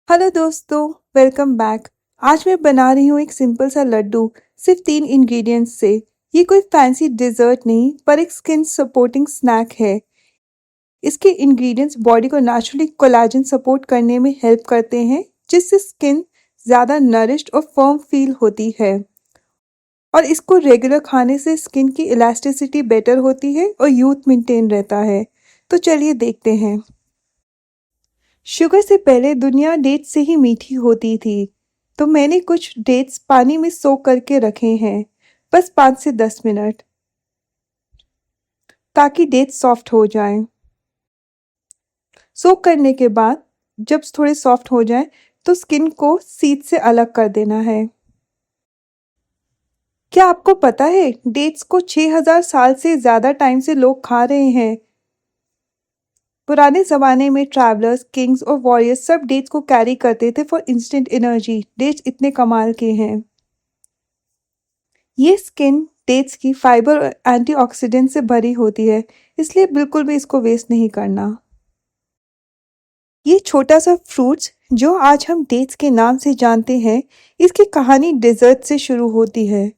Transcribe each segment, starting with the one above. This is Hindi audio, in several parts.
हेलो दोस्तों, वेलकम बैक। आज मैं बना रही हूँ एक सिंपल सा लड्डू सिर्फ 3 इंग्रेडिएंट्स से। ये कोई फैंसी डिजर्ट नहीं पर एक स्किन सपोर्टिंग स्नैक है। इसके इंग्रेडिएंट्स बॉडी को नेचुरली कोलेजन सपोर्ट करने में हेल्प करते हैं, जिससे स्किन ज़्यादा नरिश्ड और फर्म फील होती है। और इसको रेगुलर खाने से स्किन की इलास्टिसिटी बेटर होती है और यूथ मेंटेन रहता है। तो चलिए देखते हैं। शुगर से पहले दुनिया डेट्स से ही मीठी होती थी, तो मैंने कुछ डेट्स पानी में सोक करके रखे हैं, बस 5 से 10 मिनट, ताकि डेट्स सॉफ्ट हो जाएं। सोक करने के बाद जब थोड़े सॉफ्ट हो जाएं, तो स्किन को सीड से अलग कर देना है। क्या आपको पता है डेट्स को 6000 साल से ज़्यादा टाइम से लोग खा रहे हैं। पुराने ज़माने में ट्रैवलर्स, किंग्स और वॉरियर्स सब डेट्स को कैरी करते थे फॉर इंस्टेंट एनर्जी। डेट्स इतने कमाल के हैं। ये स्किन डेट्स की फाइबर और एंटीऑक्सीडेंट से भरी होती है, इसलिए बिल्कुल भी इसको वेस्ट नहीं करना। ये छोटा सा फ्रूट्स जो आज हम डेट्स के नाम से जानते हैं, इसकी कहानी डेजर्ट से शुरू होती है।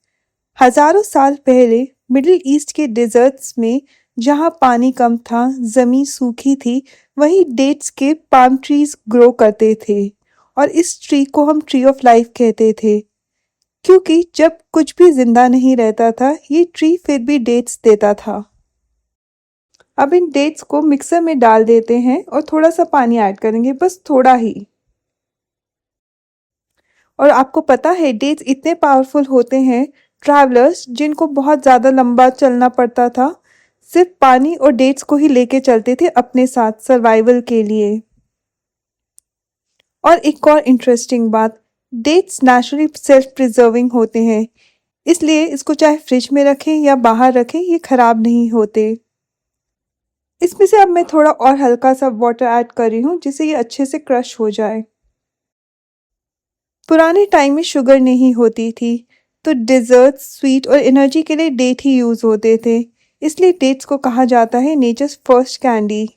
हजारों साल पहले मिडिल ईस्ट के डेजर्ट्स में, जहाँ पानी कम था, जमीन सूखी थी, वहीं डेट्स के पाम ट्रीज ग्रो करते थे। और इस ट्री को हम ट्री ऑफ लाइफ कहते थे, क्योंकि जब कुछ भी जिंदा नहीं रहता था, ये ट्री फिर भी डेट्स देता था। अब इन डेट्स को मिक्सर में डाल देते हैं और थोड़ा सा पानी ऐड करेंगे, बस थोड़ा ही। और आपको पता है डेट्स इतने पावरफुल होते हैं, ट्रैवलर्स जिनको बहुत ज़्यादा लंबा चलना पड़ता था, सिर्फ पानी और डेट्स को ही लेके चलते थे अपने साथ सर्वाइवल के लिए। और एक और इंटरेस्टिंग बात, डेट्स नेचुरली सेल्फ प्रिजर्विंग होते हैं, इसलिए इसको चाहे फ्रिज में रखें या बाहर रखें, ये खराब नहीं होते। इसमें से अब मैं थोड़ा और हल्का सा वाटर ऐड कर रही हूँ, जिससे ये अच्छे से क्रश हो जाए। पुराने टाइम में शुगर नहीं होती थी, तो डिजर्ट, स्वीट और एनर्जी के लिए डेट ही यूज होते थे। इसलिए डेट्स को कहा जाता है नेचर्स फर्स्ट कैंडी।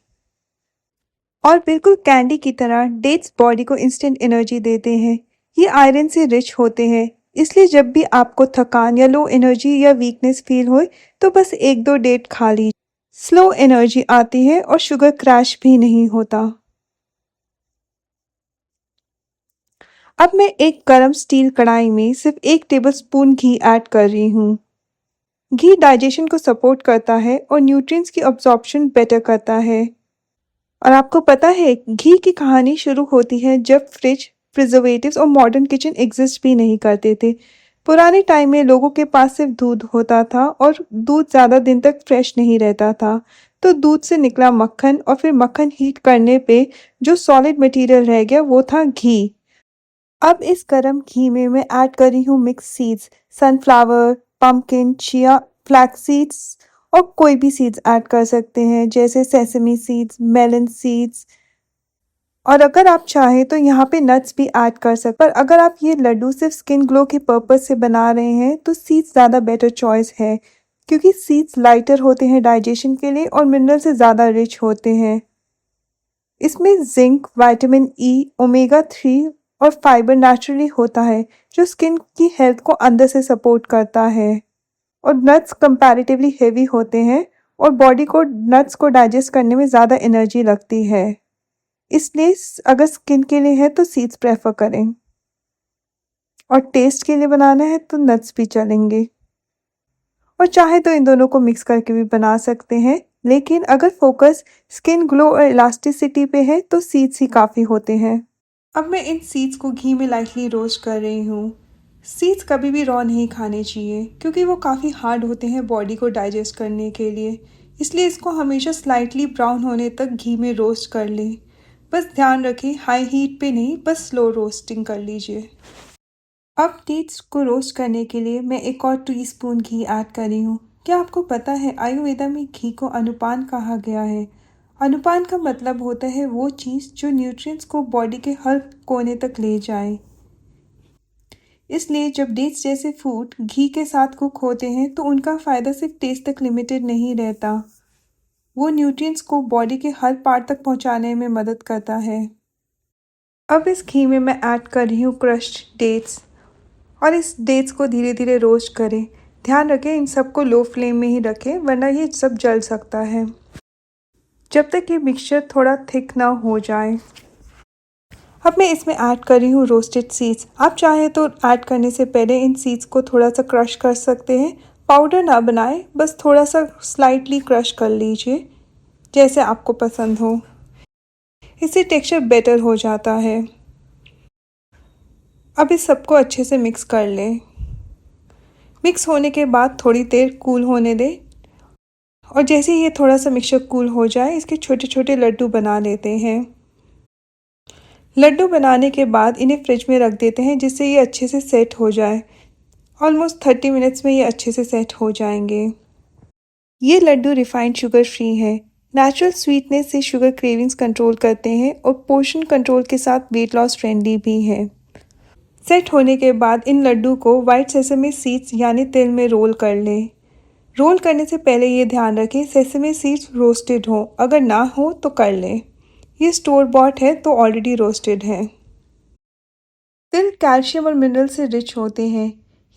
और बिल्कुल कैंडी की तरह डेट्स बॉडी को इंस्टेंट एनर्जी देते हैं। ये आयरन से रिच होते हैं, इसलिए जब भी आपको थकान या लो एनर्जी या वीकनेस फील हो, तो बस 1-2 डेट खा लीजिए। स्लो एनर्जी आती है और शुगर क्रैश भी नहीं होता। अब मैं एक गरम स्टील कढ़ाई में सिर्फ 1 टेबलस्पून घी ऐड कर रही हूँ। घी डाइजेशन को सपोर्ट करता है और न्यूट्रिएंट्स की अब्जॉर्प्शन बेटर करता है। और आपको पता है घी की कहानी शुरू होती है जब फ्रिज, प्रिजर्वेटिव्स और मॉडर्न किचन एग्जिस्ट भी नहीं करते थे। पुराने टाइम में लोगों के पास सिर्फ दूध होता था और दूध ज़्यादा दिन तक फ्रेश नहीं रहता था। तो दूध से निकला मक्खन और फिर मक्खन हीट करने पे जो सॉलिड मटेरियल रह गया वो था घी। अब इस गरम घी में मैं ऐड कर रही हूँ mix seeds, sunflower, pumpkin, chia, flax seeds और कोई भी सीड्स ऐड कर सकते हैं, जैसे सेसमी सीड्स, मेलन सीड्स। और अगर आप चाहें तो यहाँ पे नट्स भी ऐड कर सकते, पर अगर आप ये लड्डू सिर्फ स्किन ग्लो के पर्पज से बना रहे हैं, तो सीड्स ज़्यादा बेटर चॉइस है, क्योंकि सीड्स लाइटर होते हैं डाइजेशन के लिए और मिनरल से ज़्यादा रिच होते हैं। इसमें जिंक, विटामिन ई, ओमेगा 3 और फाइबर नेचुरली होता है, जो स्किन की हेल्थ को अंदर से सपोर्ट करता है। और नट्स कंपैरेटिवली हेवी होते हैं और बॉडी को नट्स को डाइजेस्ट करने में ज़्यादा एनर्जी लगती है, इसलिए अगर स्किन के लिए है तो सीड्स प्रेफर करें, और टेस्ट के लिए बनाना है तो नट्स भी चलेंगे। और चाहे तो इन दोनों को मिक्स करके भी बना सकते हैं, लेकिन अगर फोकस स्किन ग्लो और इलास्टिसिटी पे है तो सीड्स ही काफ़ी होते हैं। अब मैं इन सीड्स को घी में लाइटली रोस्ट कर रही हूँ। सीड्स कभी भी रॉ नहीं खाने चाहिए, क्योंकि वो काफ़ी हार्ड होते हैं बॉडी को डाइजेस्ट करने के लिए। इसलिए इसको हमेशा स्लाइटली ब्राउन होने तक घी में रोस्ट कर लें। बस ध्यान रखें हाई हीट पे नहीं, बस स्लो रोस्टिंग कर लीजिए। अब डेट्स को रोस्ट करने के लिए मैं 1 और टीस्पून घी ऐड कर रही हूँ। क्या आपको पता है आयुर्वेदा में घी को अनुपान कहा गया है। अनुपान का मतलब होता है वो चीज़ जो न्यूट्रिएंट्स को बॉडी के हर कोने तक ले जाए। इसलिए जब डेट्स जैसे फूड घी के साथ कुक होते हैं, तो उनका फ़ायदा सिर्फ टेस्ट तक लिमिटेड नहीं रहता, वो न्यूट्रिएंट्स को बॉडी के हर पार्ट तक पहुंचाने में मदद करता है। अब इस घी में मैं ऐड कर रही हूँ क्रश्ड डेट्स और इस डेट्स को धीरे धीरे रोस्ट करें। ध्यान रखें इन सबको लो फ्लेम में ही रखें वरना ये सब जल सकता है। जब तक ये मिक्सचर थोड़ा थिक ना हो जाए। अब मैं इसमें ऐड कर रही हूँ रोस्टेड सीड्स। आप चाहें तो ऐड करने से पहले इन सीड्स को थोड़ा सा क्रश कर सकते हैं। पाउडर ना बनाएं, बस थोड़ा सा स्लाइटली क्रश कर लीजिए जैसे आपको पसंद हो। इससे टेक्सचर बेटर हो जाता है। अब इस सबको अच्छे से मिक्स कर लें। मिक्स होने के बाद थोड़ी देर कूल होने दें और जैसे ही ये थोड़ा सा मिक्सचर कूल हो जाए इसके छोटे छोटे लड्डू बना लेते हैं। लड्डू बनाने के बाद इन्हें फ्रिज में रख देते हैं जिससे ये अच्छे से सेट हो जाए। ऑलमोस्ट 30 मिनट्स में ये अच्छे से सेट हो जाएंगे। ये लड्डू रिफाइंड शुगर फ्री है। नेचुरल स्वीटनेस से शुगर क्रेविंग्स कंट्रोल करते हैं और पोर्शन कंट्रोल के साथ वेट लॉस फ्रेंडली भी है। सेट होने के बाद इन लड्डू को वाइट सेसमे सीड्स यानी तिल में रोल कर लें। रोल करने से पहले ये ध्यान रखें सेसमे सीड्स रोस्टेड हो, अगर ना हो तो कर लें। ये स्टोर बॉट है तो ऑलरेडी रोस्टेड है। तिल कैल्शियम और मिनरल से रिच होते हैं।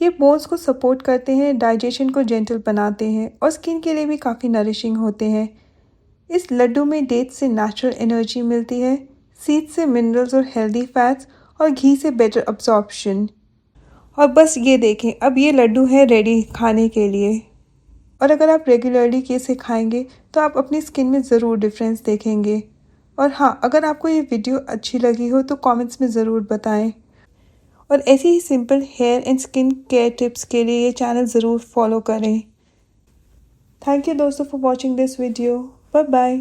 ये बोन्स को सपोर्ट करते हैं, डाइजेशन को जेंटल बनाते हैं और स्किन के लिए भी काफ़ी नरिशिंग होते हैं। इस लड्डू में डेट्स से नेचुरल एनर्जी मिलती है, सीड्स से मिनरल्स और हेल्दी फैट्स और घी से बेटर अब्जॉर्प्शन। और बस ये देखें, अब ये लड्डू है रेडी खाने के लिए। और अगर आप रेगुलरली इसे खाएंगे तो आप अपनी स्किन में ज़रूर डिफरेंस देखेंगे। और हाँ, अगर आपको ये वीडियो अच्छी लगी हो तो कमेंट्स में ज़रूर बताएं। और ऐसी ही simple hair and skin care tips के लिए ये चैनल ज़रूर फॉलो करें। थैंक यू दोस्तों for watching this video. Bye bye.